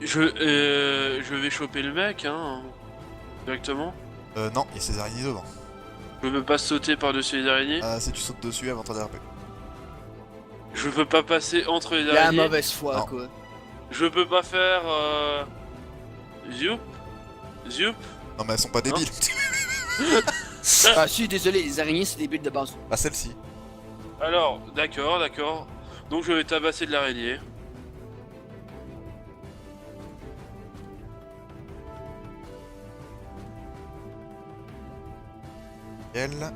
Je vais choper le mec, hein, directement. Non, il y a ces araignées devant. Je peux pas sauter par-dessus les araignées. Si tu sautes dessus avant ton RP. Je peux pas passer entre les La araignées. mauvaise foi, Non. quoi. Je peux pas faire Zoup. Zoup. Non mais elles sont pas débiles. Ah, si, désolé, les araignées, c'est des bulles de base. Pas celle-ci. Alors, d'accord, d'accord. Donc je vais tabasser de l'araignée. Elle.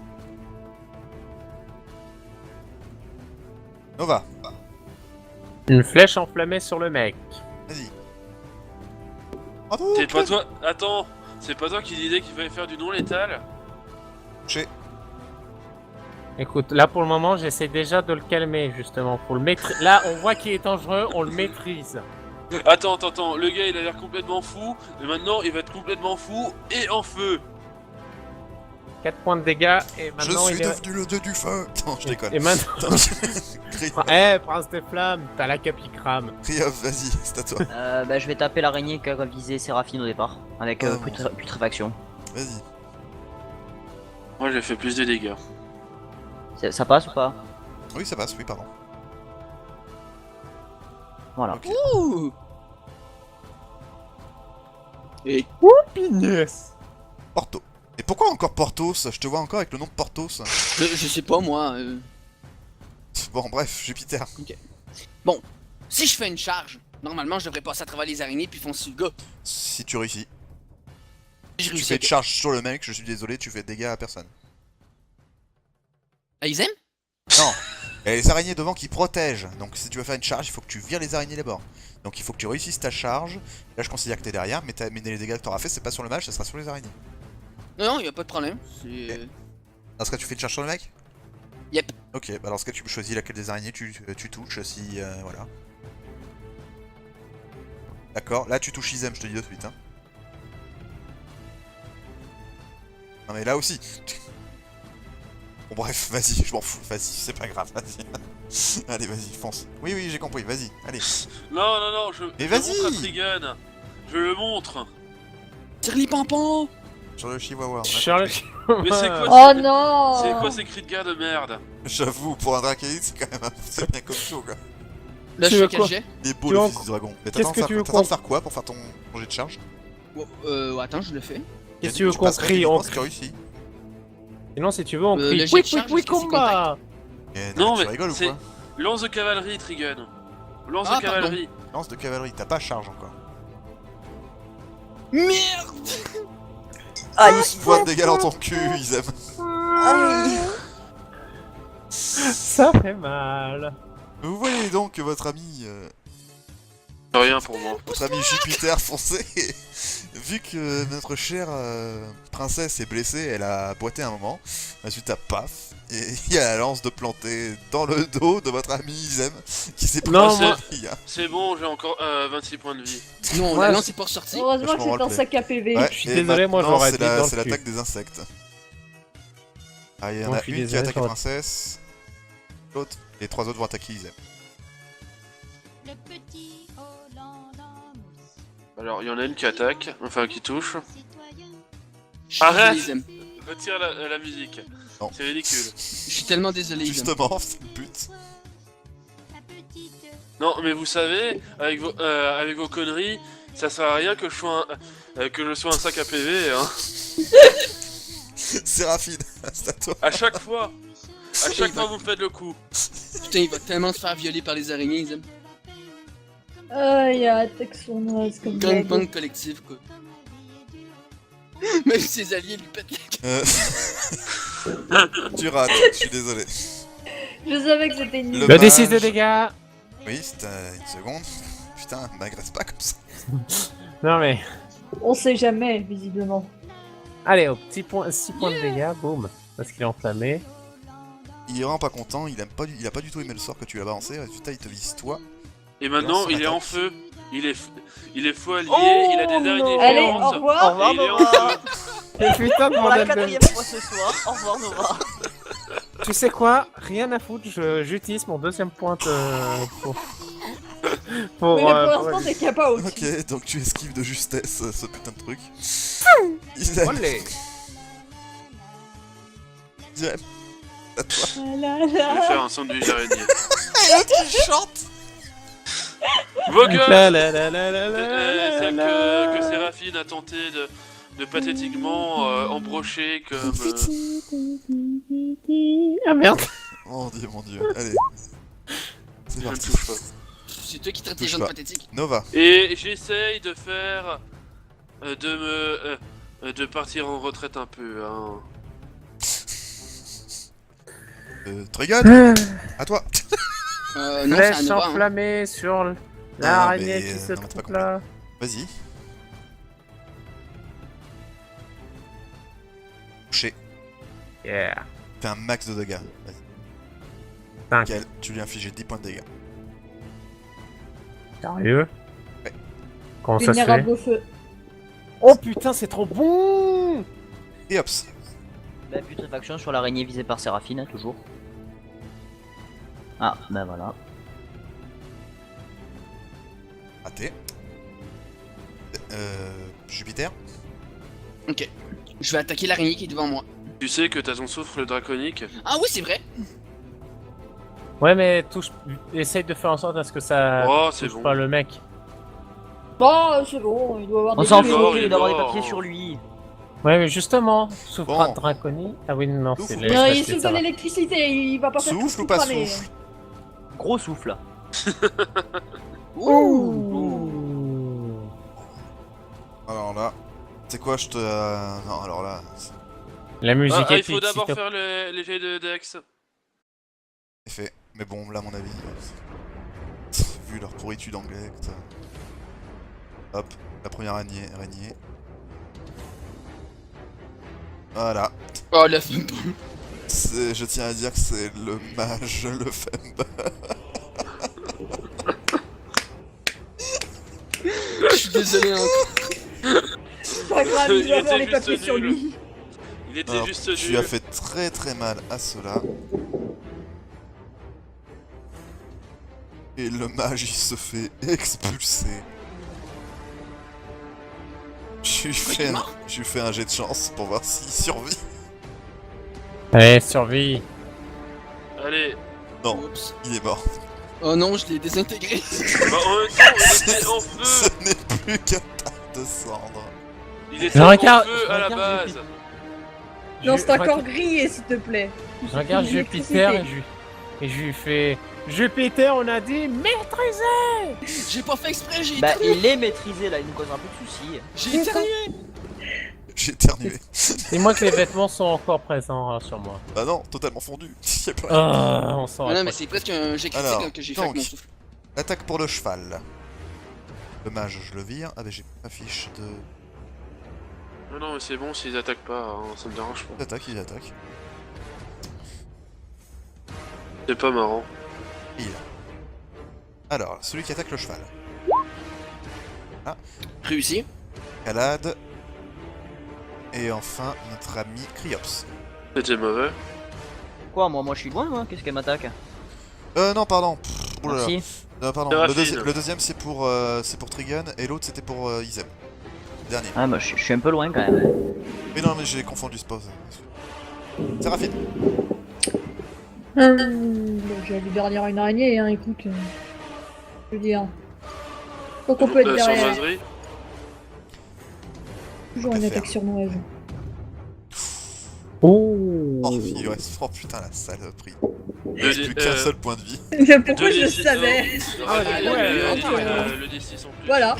Nova, Une flèche enflammée sur le mec. vas-y. C'est pas toi. Attends. C'est pas toi qui disais qu'il fallait faire du non létal. Touché. Écoute, là pour le moment, j'essaie déjà de le calmer justement. Pour le là, on voit qu'il est dangereux, on le maîtrise. Attends. Le gars il a l'air complètement fou. Et maintenant il va être complètement fou et en feu. 4 points de dégâts et Je maintenant suis il est. devenu le dieu du feu. Non, je déconne. Et maintenant. Eh, prince des flammes, t'as la cape qui crame. Riof, vas-y, c'est à toi. Bah, je vais taper l'araignée qui a visé Séraphine au départ, avec Oh, putréfaction. Vas-y. Moi j'ai fait plus de dégâts. Ça passe ou pas? Oui, ça passe, oui, pardon. Voilà. Ok. Ouh! Et Pinus. Porto. Et pourquoi encore Portos? Je te vois encore avec le nom de Portos. je sais pas, moi. Bon, bref, Jupiter. Si je fais une charge, normalement, je devrais passer à travers les araignées puis foncer sur le gars. Si tu réussis. Je Tu réussis. fais une charge sur le mec, je suis désolé, tu fais de dégâts à personne. Ah, ils aiment? Non. Il y a les araignées devant qui protègent. Donc si tu veux faire une charge, il faut que tu vires les araignées d'abord. Donc il faut que tu réussisses ta charge. Là je considère que t'es derrière, mais, les dégâts que t'auras fait, c'est pas sur le mage, ça sera sur les araignées. Non, y a pas de problème. C'est. Dans ce cas, tu fais une charge sur le mec? Yep. Ok, bah dans ce cas, tu choisis laquelle des araignées tu touches, si... voilà. D'accord, là tu touches Izem, je te dis de suite. Hein. Non mais là aussi. Bon bref, vas-y, je m'en fous, vas-y, c'est pas grave, vas-y. Allez, vas-y, fonce. Oui, oui, j'ai compris, vas-y, allez. Non, Mais je vas-y. montre à Trigun. Je le montre. Tire-les pompons! Sur le chihuahua. on a Charles. Mais c'est quoi Oh c'est non! quoi ces cris de guerre de merde? J'avoue, pour un Dracaïd, c'est quand même c'est bien comme show, quoi. Là, Tu je veux fais quoi? quel jet? Il est beau Tu le veux fils du dragon. Mais Qu'est-ce que tu veux t'attends de faire quoi pour faire ton jet de charge? Attends, je le fais. Qu'est-ce que tu veux qu'on passes crie? On rapidement si tu réussis. Sinon, si tu veux, on Le crie. jet de Oui, charge, oui, est-ce que c'est combat. Non, tu mais rigoles ou c'est- quoi? Lance de cavalerie, Trigun. Lance Ah, de cavalerie. Lance de cavalerie, t'as pas charge encore. Merde! Aïe! Point de dégâts dans ton cul, ils aiment. Aïe! Ça fait mal. Vous voyez donc que votre ami Rien pour moi. Jupiter foncé, vu que notre chère princesse est blessée, elle a boité un moment, ensuite à paf, et il y a la lance de planter dans le dos de votre ami Izem, qui s'est pris Non, un moi- cheville, hein. C'est bon, j'ai encore 26 points de vie. Non, Ouais, la lance est pas ressortie. Heureusement que Vachement c'est un roleplay. sac à PV. Ouais, Je suis et désolé, moi, maintenant, j'aurais c'est été dans le c'est cul. l'attaque des insectes. Ah, il y en Moi, a je suis une qui désolé, attaque la j'aurais- princesse, l'autre, les trois autres vont attaquer Izem. Le petit Hollandais mousse. Alors, il y en a une qui attaque, enfin qui touche. Citoyen. Je suis Arrête! désolé, Izem. Retire la musique. Non. C'est ridicule. Je suis tellement désolé, Izem. Justement, c'est le but. La petite. Non, mais vous savez, avec vos conneries, ça sert à rien que je sois un sac à PV, hein. Séraphine, c'est à toi. À chaque fois, vous me faites le coup. Putain, il va tellement se faire violer par les araignées, Izem. Aïe, attaque sournoise comme ça. Gangbang collectif, quoi. Même ses alliés lui pètent la gueule. Tu rates, je suis désolé. Je savais que c'était une Le Le mage. D6 de dégâts. Oui, c'était une seconde. Putain, m'agresse pas comme ça. Non mais. On sait jamais, visiblement. Allez, au petit point, 6 points de dégâts, boum. Parce qu'il est enflammé. Il est vraiment pas content, il a pas du tout aimé le sort que tu lui as balancé, résultat il te vise toi. Et maintenant, Lance il est en l'attaque. feu. Il est fou allié, Oh, il a des araignées non. Allez, géantes, au revoir. et il est en feu. Et putain de Pour la bordel de... quatrième fois ce soir, au revoir Nova. Tu sais quoi? Rien à foutre, j'utilise mon deuxième point de... pour, Mais pour pour- l'instant, t'es capa aussi. Ok, donc tu esquives de justesse ce putain de truc. Olé. Isem, à toi. Ah là Je vais là. faire un sandwich d'araignée. Et l'autre il chante. Vos gueules La la la la la la Celle la que la. Séraphine a tenté de pathétiquement embrocher comme... Ah merde. Mon dieu, allez. C'est je ne parti. touche pas. C'est toi qui traites les Touche gens de pas. pathétiques. Nova. Et j'essaye de faire... de partir en retraite un peu, hein. Trigon, à toi. Non, c'est un Flèche Nova. Hein. enflammée sur Ah, l'araignée mais, qui se non, mais t'as pas trouve là. Vas-y. Touché. Yeah. Fais un max de dégâts. Vas-y. 5. Nickel, tu lui as infligé 10 points de dégâts. Sérieux? Ouais. Comment ça se fait? Vulnérable au feu. Oh putain, c'est trop bon! Et hop. Bah, putréfaction sur l'araignée visée par Séraphine, hein, toujours. Ah, bah voilà. Raté. Jupiter. Ok. Je vais attaquer l'araignée qui est devant moi. Tu sais que t'as ton souffle draconique. Ah oui, c'est vrai. Ouais, mais touche. Essaye de faire en sorte à ce que ça Oh, c'est touche bon. pas le mec. Bon, c'est bon, il doit avoir On des s'en clés. fout, il il est doit avoir des mort. papiers sur lui. Ouais, mais justement, souffre Bon. draconie. Ah oui, non, c'est Souffle. les. Non, il c'est- souffle ça de va. l'électricité, il va pas faire Souffle tout ou pas cramer. souffle? Gros souffle. Ouh. Alors là. C'est quoi, je te. Non, alors là. La musique Il épique. faut d'abord s'il te- faire les jets de Dex. C'est fait. Mais bon, là, à mon avis. Vu leur pourritude anglais. Hop, la première araignée. Voilà. Oh, le Je tiens à dire que c'est le mage, le Femba. Je suis désolé encore. C'est pas grave, il Il doit avoir était les papiers juste sur nul. lui. Il était Alors, juste tu as nul. fait très mal à cela. Et le mage il se fait expulser. Je lui fais un jet de chance pour voir s'il survit. Allez, survie. Allez. Non, Oups. il est mort. Oh non, je l'ai désintégré. Bah, en même temps, il était en feu. Ce n'est plus qu'un tas de cendres. Il était Je en regarde- feu je à la regarde base. Jupiter. Non, Je- c'est encore grillé, s'il te plaît. Je regarde C'est Jupiter l'électricité. et je lui fais. Jupiter, on a dit maîtrisé! J'ai pas fait exprès, j'ai Bah, éternué. il est maîtrisé là, il nous cause un peu de soucis. J'ai éternué. J'ai éternué. Dis-moi que les vêtements sont encore présents sur moi. Bah non, totalement fondu. Y a plus rien. Ah, on s'en Ah non, mais rapproche. c'est presque un jet Alors, critique que j'ai fait avec donc. mon souffle. Attaque pour le cheval. Le mage, je le vire. Ah bah j'ai ma fiche de... Non, mais c'est bon s'ils attaquent pas, hein, ça me dérange pas. Il attaque. C'est pas marrant. Il. Alors, celui qui attaque le cheval. Réussi. Calade. Et enfin, notre ami Cryops. C'était mauvais. Quoi, moi je suis loin, moi, qu'est-ce qu'elle m'attaque? Non, pardon. Pff, oulala. Merci. Pardon. Séraphine. Le deuxième c'est pour Trigon et l'autre c'était pour Isem. Dernier. Ah bah je suis un peu loin quand même. Mais non, mais j'ai confondu ce pause. Séraphine. Bon, j'ai vu derrière une araignée, hein, écoute. Je veux dire. Quoi qu'on peut être Sans derrière. vaserie. Toujours une Faire. attaque sournoise. Oh. Oh, il lui reste. Oh putain, la saloperie. Il Le reste dé- plus qu'un seul point de vie. Pourquoi je le savais? Ah, ouais, le D6 en plus. Voilà.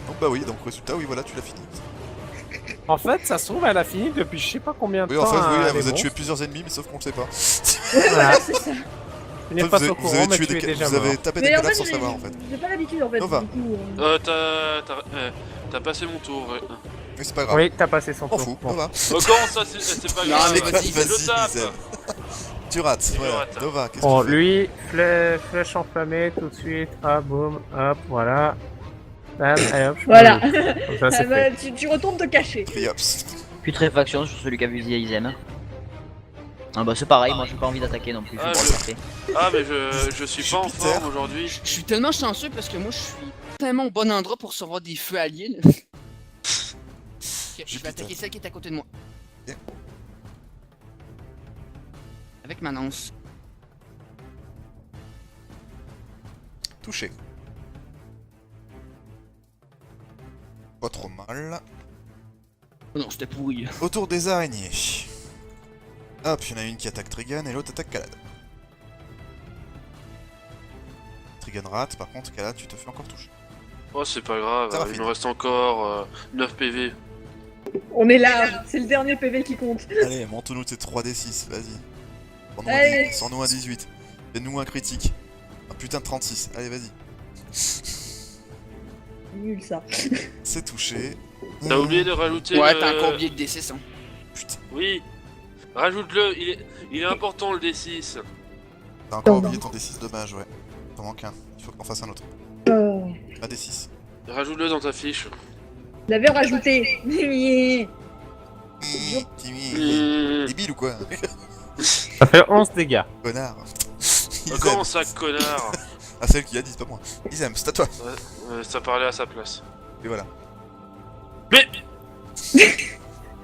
Donc bah oui, donc résultat, oui, voilà, tu l'as fini. En fait, ça se trouve, elle a fini depuis je sais pas combien de Oui, temps. en fait, oui, hein, vous les avez tué monstres. plusieurs ennemis, mais sauf qu'on le sait pas. Voilà. C'est ça. Tu n'es En fait, pas vous au avez courant, mais tué tu es des déjà vous mort. avez tapé des Mais en cadavres fait, sans savoir en fait. j'ai pas l'habitude en fait. Nova. Du coup, T'as passé mon tour, ouais. Mais c'est pas grave. Oui, t'as passé son On tour. fout, Bon. Nova. Oh, comment ça, c'est pas Non, grave. mais vas-y, je tape. Isem. Tu rates, voilà. rate. Nova, qu'est-ce Bon, que tu fais? lui, flèche enflammée tout de suite. Hop, boum, hop, voilà. Bam, allez, hop, je Voilà. peux- Comme ça, Ah c'est bah, fait. tu retournes te cacher. Cryops. Putréfaction sur celui qui a visé Isem. Ah bah c'est pareil, moi j'ai pas envie d'attaquer non plus. Ah, je je- suis parfait. Ah, mais je suis pas en Jupiter. forme aujourd'hui. Je suis tellement chanceux parce que moi je suis tellement au bon endroit pour recevoir des feux alliés. Là. Ok, je vais Jupiter. attaquer celle qui est à côté de moi. Ok. Avec ma lance. Touché. Pas trop mal. Oh non, c'était pourri. Autour des araignées. Hop, il y en a une qui attaque Trigun et l'autre attaque Kalad. Trigun rate, par contre, Kalad, tu te fais encore toucher. Oh, c'est pas grave, Ça va, il Finn. me reste encore 9 PV. On est là, c'est le dernier PV qui compte. Allez, monte-nous tes 3d6, vas-y. Allez. Sors-nous un 18. Fais-nous un critique. Un putain de 36, allez, vas-y. Nul ça. C'est touché. T'as oublié de rajouter Ouais, le... t'as encore oublié le D6. Hein. Putain, Oui, rajoute-le, il est important le D6. t'as encore Non. oublié ton D6, dommage, ouais. T'en manque un, il faut qu'on fasse un autre. Un D6. Rajoute-le dans ta fiche. Vous l'avez rajouté. Mmh. Débile ou quoi? Ça fait 11 dégâts. Connard. Comment ça, connard? Ah, c'est elle qui l'a dit, c'est pas moi. Isem, c'est à toi. Ça parlait à sa place. Et voilà. Mais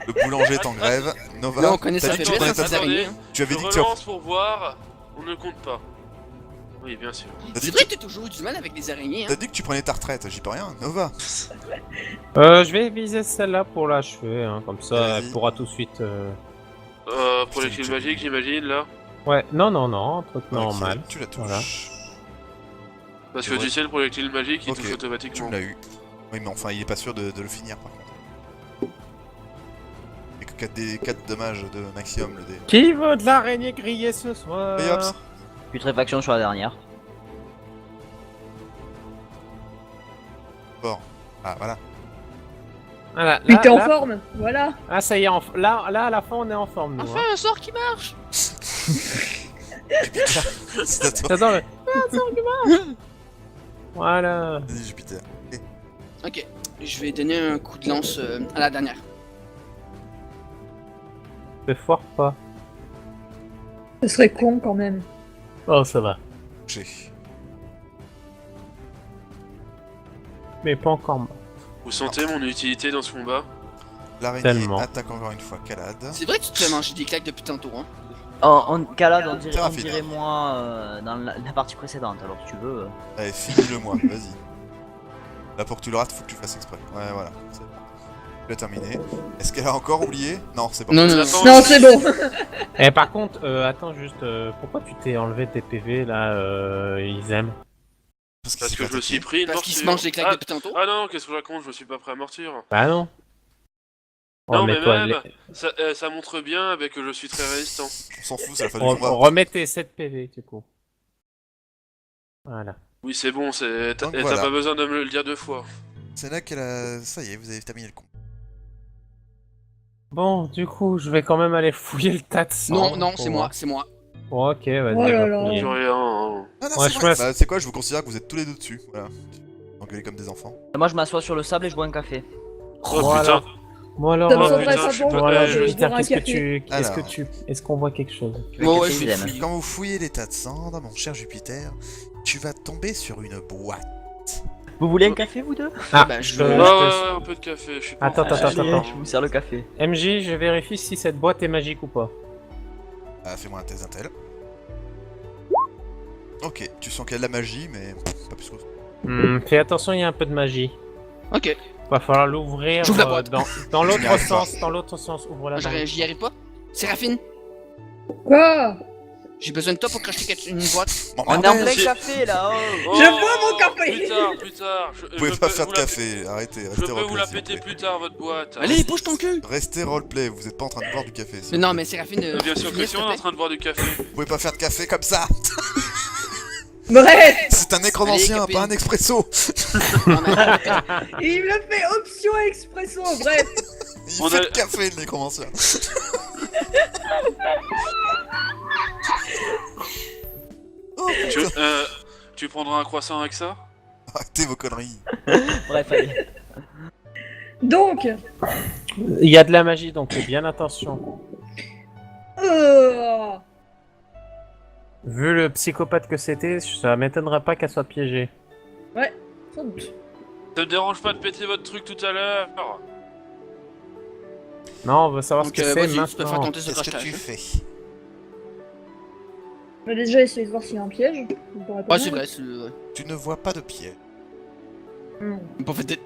Le boulanger est en grève. Nova, Là, on connaît t'as sa dit que tu faiblesse, prenais hein, ta- ces araignées. Hein. tu avais je dit que tu relance pour voir, on ne compte pas. Oui, bien sûr. T'as dit C'est que vrai que t'as toujours eu du mal avec les araignées. Hein. T'as dit que tu prenais ta retraite, j'y peux rien. Nova. Je vais viser celle-là pour l'achever, hein, comme ça Vas-y. elle pourra tout de suite... Projectile magique, j'imagine, là. Ouais, non, un truc Ok, normal. tu la touches. Voilà. Parce Et que ouais. tu sais, le projectile magique, il Ok, touche Tu automatiquement. me l'as eu. Oui, mais enfin, il est pas sûr de le finir par contre. Et que 4 dommages de maximum le dé. Qui veut de l'araignée grillée ce soir? Et hop, Putréfaction sur la dernière. fort. Ah, voilà. Voilà, Puis t'es en là- forme, voilà. Ah ça y est, là à la fin on est en forme nous. Enfin, un sort qui marche. Jupiter, c'est à toi. Attends, voilà. Vas-y, Jupiter. Ok, je vais donner un coup de lance à la dernière. Fais fort pas. Ce serait con quand même. Oh ça va. Touché. Mais pas encore mort. Vous sentez mon utilité dans ce combat? L'araignée Tellement. attaque encore une fois Kalad. C'est vrai que tu te fais manger des claques depuis tantôt. Hein. En Kalad, on Ça va, dirait moi dans la partie précédente, alors si tu veux. Allez, finis-le moi, vas-y. Là, pour que tu le rates, faut que tu fasses exprès. Ouais, voilà. C'est bon. Tu l'as terminé. Est-ce qu'elle a encore oublié? Non, c'est bon. Non, non, non. Attends, Non, c'est bon. Eh par contre, attends juste, pourquoi tu t'es enlevé tes PV là, ils aiment? Parce Parce qu'il que s'est je me fait suis attaquer. pris une Parce qu'il se morsure. mange des claques depuis tantôt. Ah non, qu'est-ce que je raconte? Je me suis pas prêt à mortir. Bah non. Non, mais Remets-toi même, ça montre bien avec que je suis très résistant. On s'en fout, c'est la fin du combat. remets tes 7 PV du coup. Voilà. Oui, c'est bon, t'as Donc voilà. pas besoin de me le dire 2 fois. C'est là qu'elle a... Ça y est, vous avez terminé le combat. Bon, du coup, je vais quand même aller fouiller le tas de sang. Non, pour c'est voir. moi, c'est moi. Bon, ok, vas-y. Oh là on va là. fouiller. Plus rien. Hein. Ah non, Ouais, c'est je vrai. passe. Bah, c'est quoi, je vous considère que vous êtes tous les deux dessus. Voilà. Engueulez comme des enfants. Moi je m'assois sur le sable et je bois un café. Oh Voilà. putain. Bon alors, Ça me Oh, semblerait putain, pas je bon suis pour pas- moi je- de Jupiter, boire un café. Alors. est-ce qu'on voit quelque chose? Ouais, ouais, Café, je vais idem. fouiller. Quand vous fouillez les tas de cendres, mon cher Jupiter, tu vas tomber sur une boîte. Vous voulez un café vous deux? Ah, bah, je- je- Ouais, je ouais, un peu de café. Je suis pas Attends, en attends, forme. attends, attends. Je vous sers le café. MJ, je vérifie si cette boîte est magique ou pas. Ah, fais-moi un test d'intel. Ok, tu sens qu'il y a de la magie, mais pas plus que ça. Fais attention, il y a un peu de magie. Ok, Va falloir l'ouvrir J'ouvre la boîte. dans J'y l'autre arrive sens. Dans l'autre sens, ouvre-la. j'y arrive pas. Séraphine, Quoi? j'ai besoin de toi pour cracher une boîte. Bon, On est en bordel, plein c'est- café là, oh. Oh, Je bois mon café. Plus tard. Vous pouvez pas faire de café, arrêtez, Je restez peux vous roleplay. la s'il vous péter plaît. plus tard, votre boîte. Allez, bouge ton cul. Restez roleplay, vous êtes pas en train de boire du café. s'il Mais vous non, plaît. mais Séraphine, Bien sûr que finis, si s'il on te est en plaît. train de boire du café. Vous pouvez pas faire de café comme ça. Bref, C'est un nécromancien, Allez, pas un expresso. Non, mais- il me fait option expresso, bref. Il On fait a- le café, le nécromancien. Oh Tu, putain, tu prendras un croissant avec ça? arrêtez vos conneries. Bref, allez. Donc, Il y a de la magie, donc fais bien attention. Vu le psychopathe que c'était, ça m'étonnerait pas qu'elle soit piégée. Sans doute. Ça me dérange pas de péter votre truc tout à l'heure. Non, on veut savoir Donc, ce que c'est vas-y, tu peux faire maintenant. tenter ce Qu'est-ce que crash tu test. fais? On a déjà essayé de voir s'il y a un piège. Ça me paraît pas Ouais, c'est mal. vrai, c'est vrai. Tu ne vois pas de pied. Non. On peut faire des...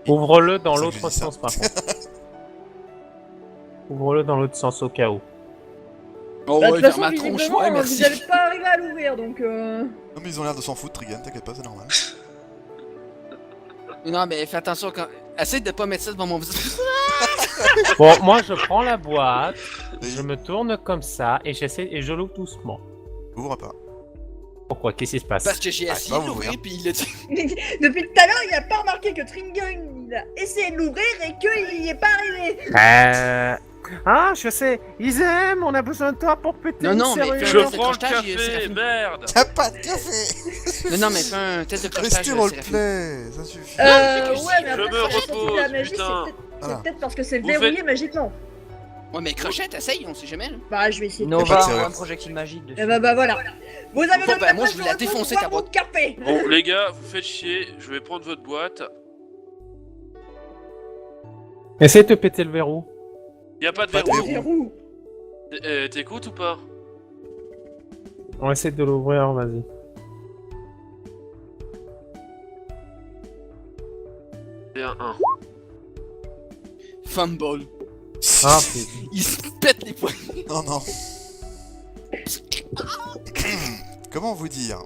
Ouvre-le dans Ça l'autre lui dit ça. sens par contre. Ouvre-le dans l'autre sens au cas où. Oh Bah, de ouais, toute vers façon, ma tronche, visiblement, ouais, vous merci. n'allez pas arriver à l'ouvrir, donc Non, mais ils ont l'air de s'en foutre, Trigan, t'inquiète pas, c'est normal. Non, mais fais attention quand... Essaye de pas mettre ça devant mon visage. Bon, moi je prends la boîte, Et je me tourne comme ça et j'essaie et je l'ouvre doucement. ouvre pas. Pourquoi? Qu'est-ce qui se passe? Parce que j'ai Ah, essayé va de l'ouvrir, ouvrir. puis il a dit... Depuis tout à l'heure, il a pas remarqué que Tringun, il a essayé de l'ouvrir et qu'il y est pas arrivé. Ah, je sais, Isem, on a besoin de toi pour péter Non, une non, mais serrure. Je Test de prends le crochetage, c'est café, fini. merde. Y'a pas de café! Non, mais fais un test de crochetage, Restez c'est roleplay, ça suffit. que Ouais, si, mais je après, me ça reste repose, la magie, putain. Voilà. c'est peut-être parce que c'est Vous verrouillé faites- magiquement. Ouais, mais crochette, essaye, on sait jamais. Là. Bah, je vais essayer de... pas de Nova, serrure. un projectile magique dessus. Eh bah voilà. Vous avez Bon, même bah, pas moi, besoin je vais la de défoncer, boire ta boîte. mon café. Bon, les gars, vous faites chier. Je vais prendre votre boîte. Essaye de péter le verrou. Y a pas de Pas de verrou. verrou. Verrou. T'écoutes ou pas? On essaie de l'ouvrir, vas-y. C'est un 1. Fumble. Ah, putain. Il se pète les poings. Non, non. Comment vous dire?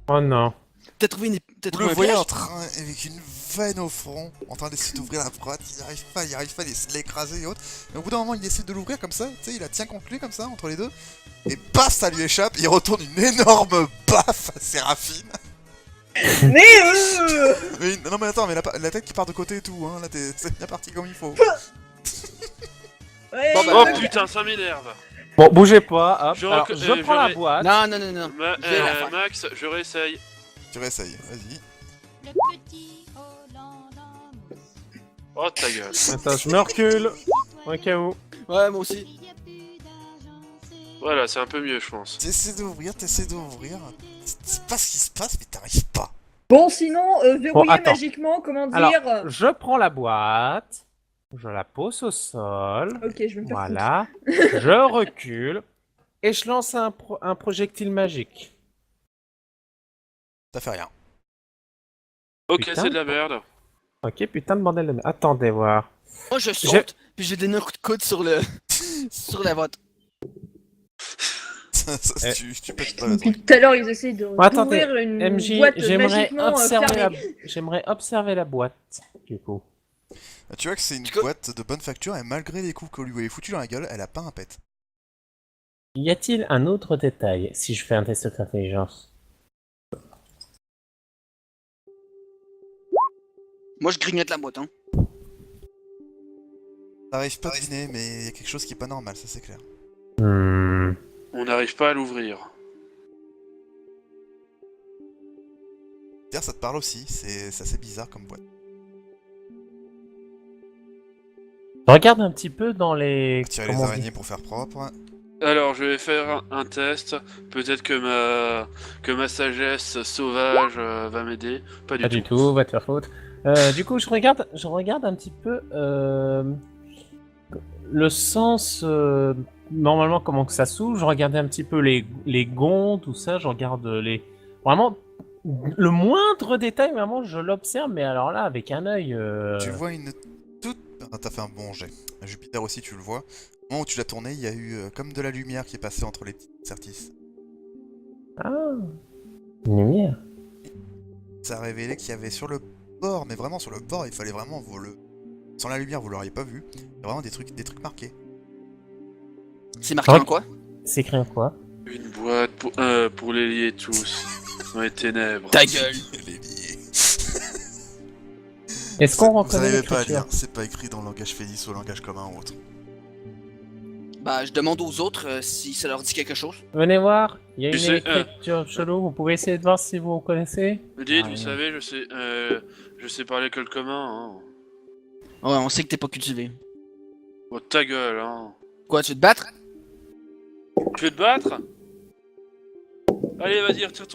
Oh non. T'as trouvé une... T'as Vous trouvé le un voyez piège en train, avec une veine au front, en train d'essayer d'ouvrir la boîte, il arrive pas de l'écraser et autres. Mais au bout d'un moment, il essaie de l'ouvrir comme ça, tu sais, il la tient contre lui comme ça, entre les deux. Et paf, ça lui échappe, il retourne une énorme baffe à Séraphine. Mais Mais, non mais attends, mais la tête qui part de côté et tout, hein, là c'est bien parti comme il faut. Ouais, Bon, bah, Oh ouais. putain, ça m'énerve. Bon, bougez pas, hop. Je Alors, rec- je prends je la ré- boîte. Non, non, non, non. Je vais la faire. Max, je réessaye. Tu réessayes, vas-y. Le petit Hollande en mousse. Oh ta gueule. Attends, je me recule. Au cas où. Ouais, moi aussi. Il y a plus d'argent, c'est Voilà, c'est un peu mieux, je pense. T'essaies d'ouvrir, c'est pas ce qui se passe, mais t'arrives pas. Bon, sinon, verrouillé attends. magiquement, comment dire Alors, je prends la boîte. Je la pose au sol. Ok, je vais me faire foutre. Voilà. Je recule. Et je lance un projectile magique. Ça fait rien. Ok, Putain. c'est de la merde. Ok, putain de bordel de merde. Attendez voir. Moi, je saute, puis je vais donner un coup de coude sur le... sur la boîte. Ça, Eh. tu pètes pas la Depuis tout à l'heure, ils essayent de Attendez, d'ouvrir une MJ, boîte j'aimerais magiquement fermée. observer la boîte, du coup. Tu vois que c'est une Tu co- boîte de bonne facture et malgré les coups qu'on lui avait foutus dans la gueule, elle a pas un pet. Y a-t-il un autre détail si je fais un test d'intelligence? Moi, je grignote la boîte, hein. T'arrives pas à deviner, mais y a quelque chose qui est pas normal, ça c'est clair. On n'arrive pas à l'ouvrir. D'ailleurs, ça te parle aussi, c'est assez bizarre comme boîte. Je regarde un petit peu dans les... Tirer comment les on dit araignées pour faire propre. Alors, je vais faire un test. Peut-être que ma sagesse sauvage va m'aider. Pas du Pas tout. du tout, va te faire foutre. Du coup, je regarde un petit peu le sens, normalement, comment que ça s'ouvre. Je regardais un petit peu les gonds, tout ça. Je regarde les... Vraiment, le moindre détail, vraiment, je l'observe, mais alors là, avec un œil... Tu vois une toute... Ah, t'as fait un bon jet. Jupiter aussi, tu le vois. Au moment où tu l'as tourné, il y a eu comme de la lumière qui est passée entre les petits certis. Ah, une lumière. Ça a révélé qu'il y avait sur le bord, mais vraiment sur le bord, il fallait vraiment sans la lumière, vous l'auriez pas vu. Il y a vraiment des trucs marqués. C'est marqué Ah. en quoi? C'est écrit en quoi? Une boîte pour les lier tous dans les ténèbres. Ta gueule. Les liés. Est-ce qu'on Vous reconnaît n'arrivez pas à l'écriture? lire, c'est pas écrit dans le langage Félix ou le langage commun ou autre. Bah, je demande aux autres si ça leur dit quelque chose. Venez voir, il y a Tu une sais, écriture chelou, vous pouvez essayer de voir si vous connaissez. Me dites, Ah, vous oui. savez, je sais parler que le commun. Hein. Ouais, on sait que t'es pas cultivé. Oh, ta gueule, hein. Quoi, tu veux te battre? Tu veux te battre? Allez, vas-y, retire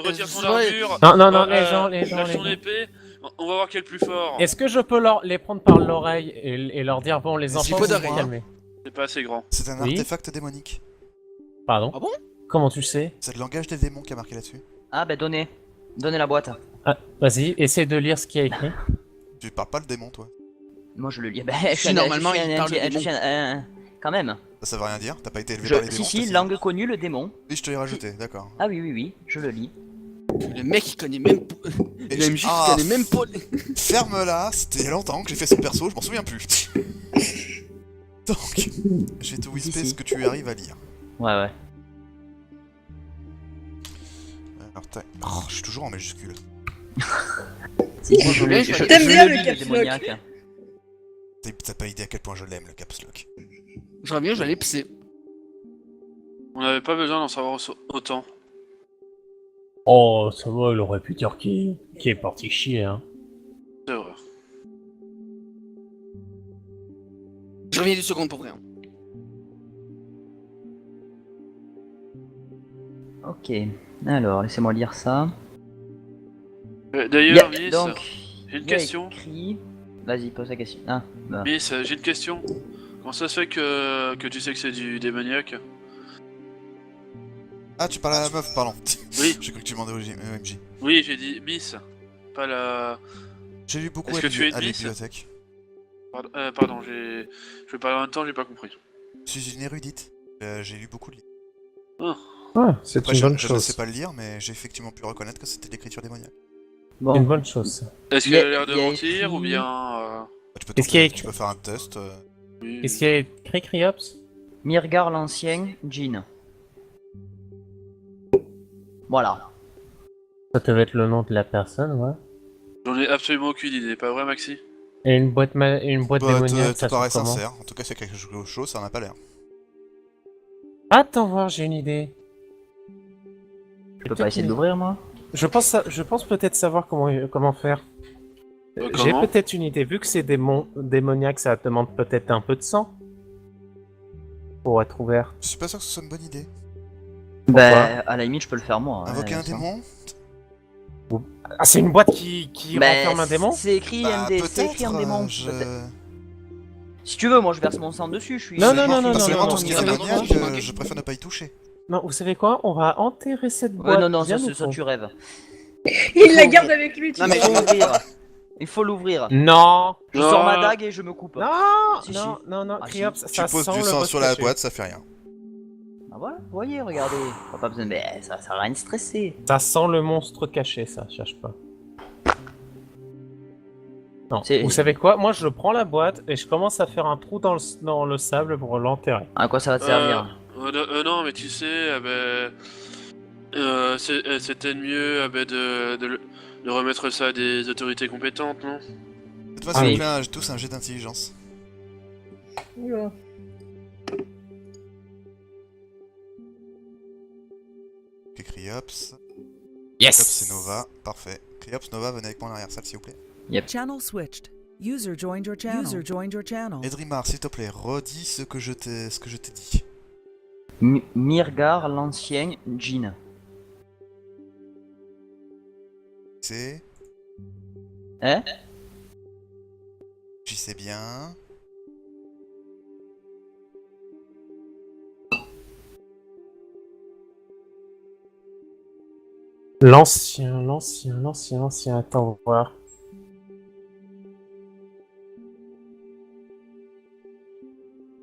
retire ton Ouais. armure. Non, non, non, les gens, Lâche ton les gens. épée. On va voir qui est le plus fort. Est-ce que je peux les prendre par l'oreille et leur dire, bon, les Mais enfants, si, vous vous d'oreille, calmez. C'est pas assez grand. C'est un Oui. artefact démonique. Pardon? Ah bon? Comment tu sais? C'est le langage des démons qui a marqué là-dessus. Ah bah donnez. Donnez la boîte. Ah, vas-y, essaie de lire ce qu'il y a écrit. Tu parles pas le démon, toi. Moi je le lis. Bah, Si, normalement, il parle le démon. Quand même. Ça veut rien dire, t'as pas été élevé par les démons. Si, toi, langue connue, le démon. Oui, je te l'ai rajouté, d'accord. Ah oui, oui, oui, je le lis. Le mec, il connaît même pas. Et Le MJ, Ah, il connaît même pas. Ferme-la, c'était il y a longtemps que j'ai fait ce perso, je m'en souviens plus. Donc, je vais te whisper Si. ce que tu arrives à lire. Ouais, ouais. Alors, oh, je suis toujours en majuscule. Si, moi, je, T'aimes je, bien je le le lis, caps lock. démoniaque. T'as pas idée à quel point je l'aime, le caps lock. Je reviens, je vais aller pisser. On n'avait pas besoin d'en savoir autant. Oh, ça va, il aurait pu dire qui est parti chier, hein. C'est vrai. Je reviens 2 secondes pour vrai. Ok. Alors, laissez-moi lire ça. D'ailleurs, Yeah, Miss, donc, j'ai une il y a question. écrit- Vas-y, pose la question. Ah, bah. Miss, j'ai une question. Comment ça se fait que tu sais que c'est du démoniaque? Ah, tu parles à la meuf, pardon. Oui. J'ai cru que tu demandais au MJ. Oui, j'ai dit Miss, pas la... J'ai lu beaucoup Est-ce à que tu es une à la miss bibliothèque. Pardon, je vais parler en même temps, j'ai pas compris. Je suis une érudite. J'ai lu beaucoup de livres. Ouais, c'est Après, une bonne je ne sais chose. pas le lire, mais j'ai effectivement pu reconnaître que c'était l'écriture démoniaque. C'est une Bon. bonne chose, ça. Est-ce Il y a- qu'elle a l'air de il y a mentir écrit- ou bien... Bah, tu peux Est-ce qu'il y a tenter, tu peux faire un test. oui. Est-ce qu'il y a écrit Criops? Mirgar l'ancien, Jean. Voilà. Ça devait être le nom de la personne, ouais. J'en ai absolument aucune idée, pas vrai Maxi? Et une boîte, une boîte Bah, démoniaque, te ça paraît sonne comment? sincère. En tout cas, c'est quelque chose, ça en a pas l'air. Attends voir, j'ai une idée. Je peux pas essayer de l'ouvrir, moi? Je pense peut-être savoir comment faire. J'ai Comment? peut-être une idée. Vu que c'est démoniaque, ça demande peut-être un peu de sang pour être ouvert. Je suis pas sûr que ce soit une bonne idée. Bah, à la limite, je peux le faire moi. Invoquer un ça. démon. Ah, c'est une boîte qui Bah, renferme un démon? C'est écrit Bah, MD, c'est écrit un peut-être. démon. Je... peut-être. Si tu veux, moi je verse mon sang dessus, je suis. Non, non, non, non, Personnellement, non, tout ce qui est non, non, démoniaque, non, non, je préfère ne pas y toucher. Non, vous savez quoi? On va enterrer cette Ouais, boîte. non, non, bien ça, au c'est ça, fond. tu rêves. Il la garde avec lui, tu Non, sais. mais- Il faut l'ouvrir. Il faut l'ouvrir. Non! Je Non. sors ma dague et je me coupe. Non! Si, non, si. non, non, Ah, si. Criops, Tu ça poses sent du le sang boss sur la caché. boîte, ça fait rien. Ah voilà, voyez, regardez. On a pas besoin de. Mais ça sert à rien de stresser. Ça sent le monstre caché, ça, cherche pas. Non, C'est- vous savez quoi? Moi, je prends la boîte et je commence à faire un trou dans le sable pour l'enterrer. À quoi ça va te servir? Non, mais tu sais, c'était mieux de remettre ça à des autorités compétentes, non? Faites-moi Ah s'il vous oui. plaît tous un jet d'intelligence. Oula. Ok, Criops. Yes! Criops, c'est Nova. Parfait. Criops, Nova, venez avec moi en arrière-salle, s'il vous plaît. Channel switched. User joined your channel. User joined your channel. Edrimar, s'il te plaît, redis ce que je t'ai dit. Mirgar l'ancien, Jean. C'est... Hein? J'y sais bien. L'ancien, attends, on va voir.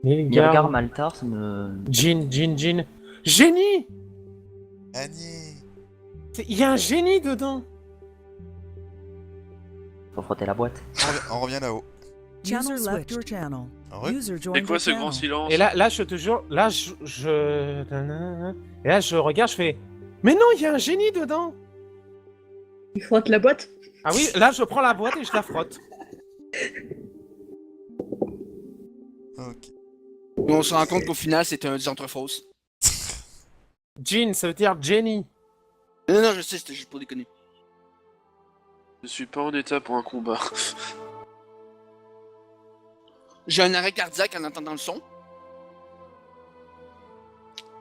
Mirgar Nilgar, Maltar, ça me. Jean. Génie! Annie. Il y a un génie dedans! Faut frotter la boîte. On revient là-haut. User left your channel. User C'est joined quoi your ce grand channel. silence? Et là, je te jure, là, et là, je regarde, je fais... Mais non, il y a un génie dedans! Il frotte la boîte. Ah oui, là, je prends la boîte et je la frotte. Ok. Et on se rend compte qu'au final, c'était un diantre fausse. Jean, ça veut dire Jenny. Non, non, je sais, c'était juste pour déconner. Je suis pas en état pour un combat. J'ai un arrêt cardiaque en entendant le son.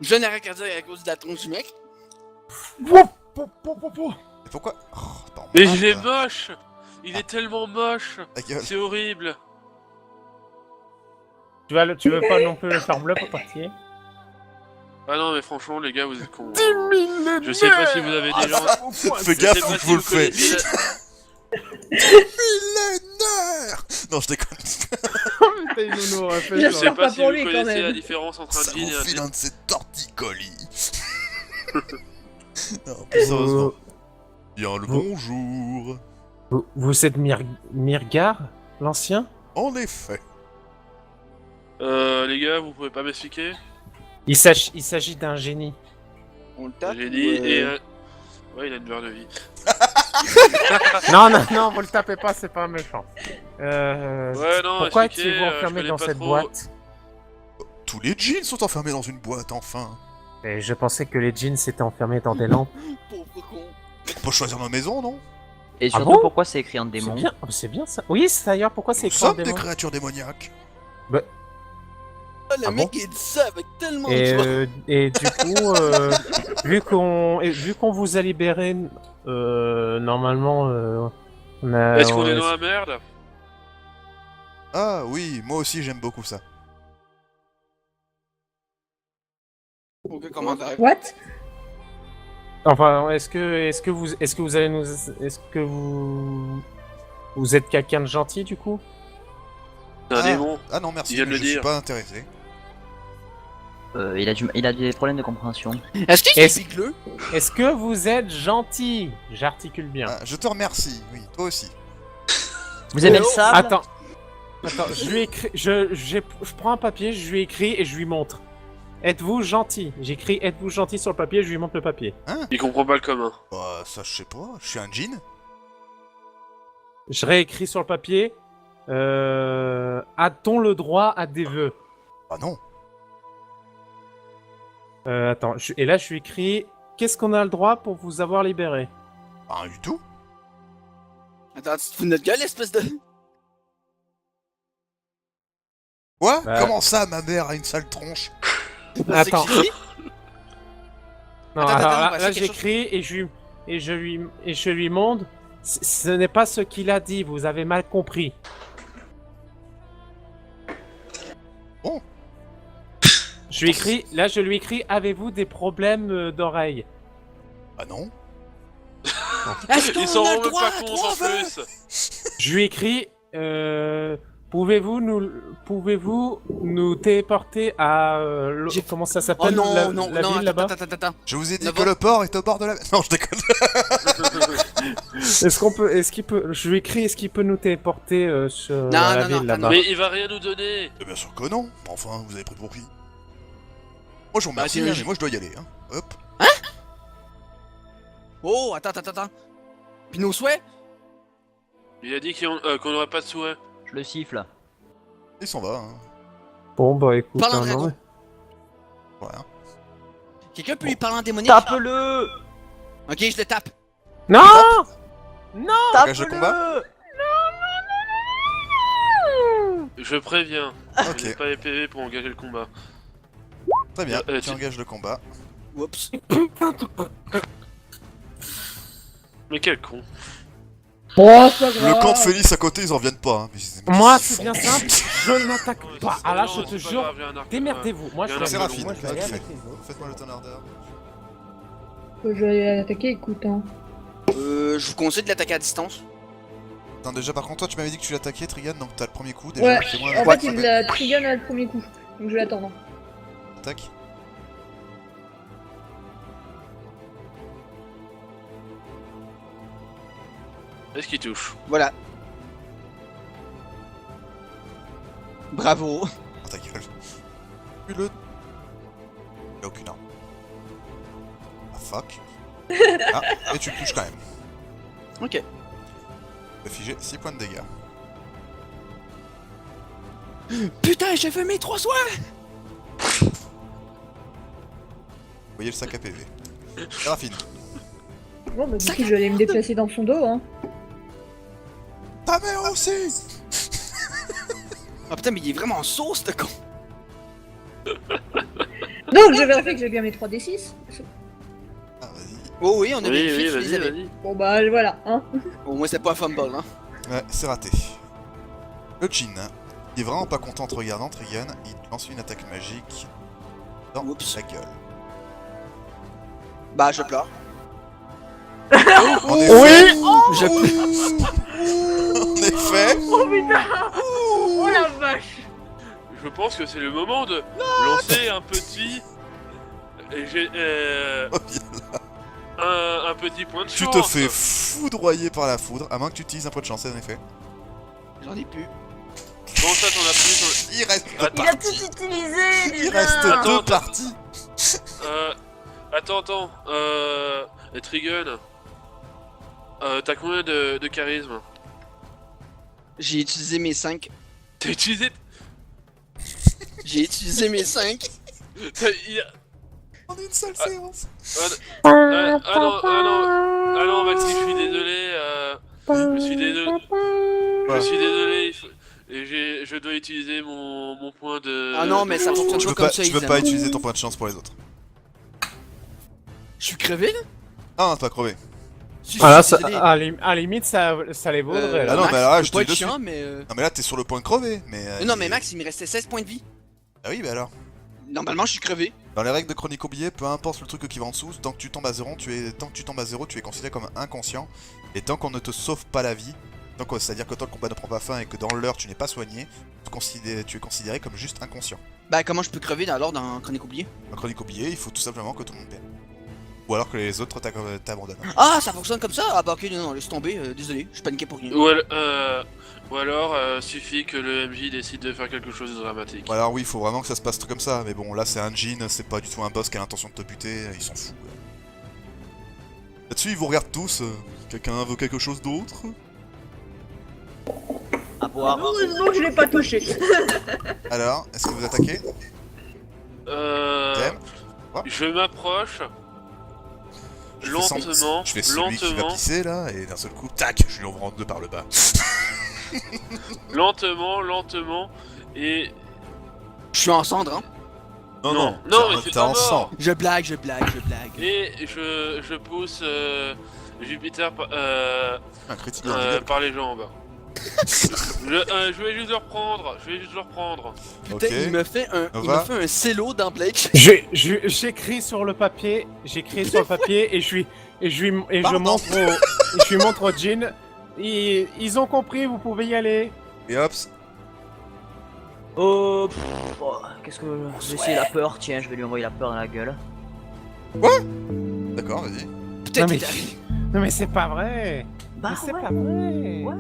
Jeune arrêt cardiaque à cause de la tronche du mec. Mais pourquoi oh, pardon. Mais il est moche. Il est tellement moche. Ta gueule. C'est horrible. Tu veux pas non plus le faire bleu pour partir? Ah non, mais franchement, les gars, vous êtes cons. Je sais pas si vous avez des gens. Fais Je gaffe sais pas où si je vous le vous fais. connaissez Millénaire. Non, je déconne. Je sais J'espère pas pas si pour vous lui quand connaissez la même. différence entre Ça un jean vous et un file jean. un de ces torticolis. Non, plus sérieusement. Bien le bonjour. Vous êtes Mirgar, l'ancien? En effet. Les gars, vous pouvez pas m'expliquer? Il s'agit d'un génie. On le tape. J'ai dit et. Ouais, il a une barre de vie. Non, vous le tapez pas, c'est pas un méchant. Ouais, non, Pourquoi expliquez, étiez-vous je enfermé connais dans pas cette trop. boîte? Tous les jeans sont enfermés dans une boîte, enfin. Et je pensais que les jeans s'étaient enfermés dans des lampes. Pauvre con. On peut choisir nos maisons, non? Et surtout, bon pourquoi c'est écrit en C'est démon? bien, oh, c'est bien ça. Oui, c'est d'ailleurs pourquoi c'est Nous écrit en sommes des démon. créatures démoniaques. Ah, le Ah mec bon il dit ça avec tellement de joie. Et du coup, vu qu'on vous a libéré, normalement, on a. Est-ce qu'on est dans la merde? Ah oui, moi aussi j'aime beaucoup ça. Aucun commentaire. What? Enfin, est-ce que vous allez nous, est-ce que vous êtes quelqu'un de gentil du coup? C'est un démon. Ah non, merci, Il vient de je le suis dire. pas intéressé. Il a des problèmes de compréhension. Est-ce qu'il Est-ce- est bleu? Est-ce que vous êtes gentil? J'articule bien. Ah, je te remercie, oui, toi aussi. Vous aimez le Oh, sable? Attends, je lui écris, je prends un papier, je lui écris et je lui montre. Êtes-vous gentil? J'écris êtes-vous gentil sur le papier, je lui montre le papier. Il comprend pas le commun. Bah, ça je sais pas, je suis un jean. Je réécris sur le papier. A-t-on le droit à des vœux? Ah non. Attends, et là je lui écris qu'est-ce qu'on a le droit pour vous avoir libéré? Rien du tout. Attends, tu te fous de notre gueule, espèce de. Quoi? Bah. Comment ça, ma mère a une sale tronche? Attends. C'est écrit? Non, Attends, alors attends, on là, va là, essayer quelque j'écris et je lui montre. Ce n'est pas ce qu'il a dit, vous avez mal compris. Bon. Je lui écris, avez-vous des problèmes d'oreille? Ah non. Est-ce Ils qu'on s'en a le rendent même droit pas à compte trois en vœux? plus. Je lui écris, pouvez-vous nous téléporter à comment ça Oh s'appelle non, la non, ville non, là-bas? attends. Je vous ai dit D'abord- que le port est au bord de la... Non, je déconne. Je lui écris, est-ce qu'il peut nous téléporter sur Non, la non, ville non, là-bas? Mais il va rien nous donner. Eh bien sûr que non. Enfin, vous avez pris pour qui? Moi je vous remercie, c'est hein, logique. mais moi je dois y aller. Hein. Hop. Oh, attends. Puis nos souhaits? Il a dit qu'on aurait pas de souhait. Je le siffle. Il s'en va. Hein. Bon bah écoute, Parle en non, dragon. mais- Voilà. Quelqu'un peut lui parler en démonique? Tape-le! Ok, je le tape. Non! Engage de combat. Je préviens. Ok. J'ai pas les PV pour engager le combat. Très bien. tu- Tu engages le combat. Oups. Mais quel con. Oh, c'est pas grave. Le camp de Félix à côté, ils en viennent pas. Hein. Moi Ils c'est font- bien simple, je ne m'attaque pas. Ah là je Non, te c'est pas jure, grave, j'ai un arc. démerdez-vous. Moi Il y je en a vais C'est un rapide. moi, je vais aller Ok. avec les autres. Faites-moi le tonnerre d'heure. Faut que j'aille attaquer, écoute. Hein. Je vous conseille de l'attaquer à distance. Attends, déjà par contre, toi tu m'avais dit que tu l'attaquais, Trigan, donc t'as le premier coup déjà. Ouais, Fais-moi en un fait, il a Trigun à le premier coup. Donc je vais l'attendre. attaque. Est-ce qu'il touche? Voilà. Bravo. Oh, ta gueule. Le... Il a aucune arme. Ah fuck. Ah, et tu touches quand même. Ok. Je vais figer 6 points de dégâts. Putain, j'ai fait mes 3 soins. Vous voyez le sac à PV. Séraphine. Bon, bah du coup, je vais aller me déplacer dans son dos. Hein. Ta mère aussi. Ah putain, mais il est vraiment en sauce, ce con. Donc je vérifie que j'ai bien mes 3d6. Ah, vas-y. Oh oui, on a Oui, vérifié, oui, tu les vas-y, avais. vas-y. Bon bah voilà, hein. Au moins c'est pas un fumble, hein. Ouais, c'est raté. Le Jin, il est vraiment pas content en te regardant, Trigun. Il te lance une attaque magique dans Oups. la gueule. Bah je pleure. En effet, Je en effet, Oh putain. Oh la vache. Je pense que c'est le moment de lancer un petit. Oh, bien. Un petit point de Tu chance. te fais foudroyer par la foudre, à moins que tu utilises un point de chance, en effet. J'en ai plus. Comment ça, t'en as plus Il reste deux Attends. Il a tout parties. utilisé Il déjà. reste Attends. deux parties. Attends. Trigun. T'as combien de charisme? J'ai utilisé mes 5. T'as utilisé. J'ai utilisé mes 5. il a- En une seule séance. Ah non, Maxime, je suis désolé. Je suis désolé. Je suis désolé. Et je dois utiliser mon point de. Ah non, mais ça fonctionne Tu pas veux comme pas, ça, tu veux Ethan. pas utiliser ton point de chance pour les autres. Je suis crevé là? Ah, t'es pas crevé. Si, Ah là, je suis désolé. à la limite, ça les vaudrait. Ah là. non, Max, mais alors là, faut je te pas dis être dessus. chiant, mais Non, mais là, t'es sur le point de crever. Mais non, mais Max, il me restait 16 points de vie. Ah oui, bah alors. Normalement, je suis crevé. Dans les règles de Chronique oubliée, peu importe le truc qui va en dessous, tant que tu tombes à zéro, tu es considéré comme inconscient. Et tant qu'on ne te sauve pas la vie, c'est-à-dire que tant le combat ne prend pas fin et que dans l'heure tu n'es pas soigné, tu es considéré comme juste inconscient. Bah, comment je peux crever alors dans Chronique oubliée? Dans Chronique oubliée, il faut tout simplement que tout le monde perde. Ou alors que les autres t'abandonnent. Ah, ça fonctionne comme ça? Ah bah ok, non, laisse tomber, désolé, je paniquais pour rien. Ou alors, suffit que le MJ décide de faire quelque chose de dramatique. Ou alors oui, il faut vraiment que ça se passe comme ça, mais bon, là c'est un Jin, c'est pas du tout un boss qui a l'intention de te buter, il s'en fout. Là-dessus, ils vous regardent tous. Quelqu'un veut quelque chose d'autre? À boire. Heureusement que je l'ai pas touché. Alors, est-ce que vous attaquez? Thème. Je m'approche. Je fais celui qui va Lentement. pisser là, et d'un seul coup, tac, je lui en rentre deux par le bas. Lentement. Et. Je suis en cendre, hein. Non, mais c'est t'es pas en mort. sang. Je blague. Et je pousse Jupiter Un critique par les jambes. Je vais juste le reprendre. Ok. Putain, il me fait Nova. un cello dans Blake. J'écris sur le papier, et je Pardon. montre au Jin. Ils ont compris, vous pouvez y aller. Et hop, Oh, qu'est-ce que. Je vais essayer la peur, tiens, je vais lui envoyer la peur dans la gueule. d'accord, vas-y. Peut-être mais- qu'il arrive. Non mais c'est pas vrai. Bah, Mais c'est ouais. pas vrai. Ouais.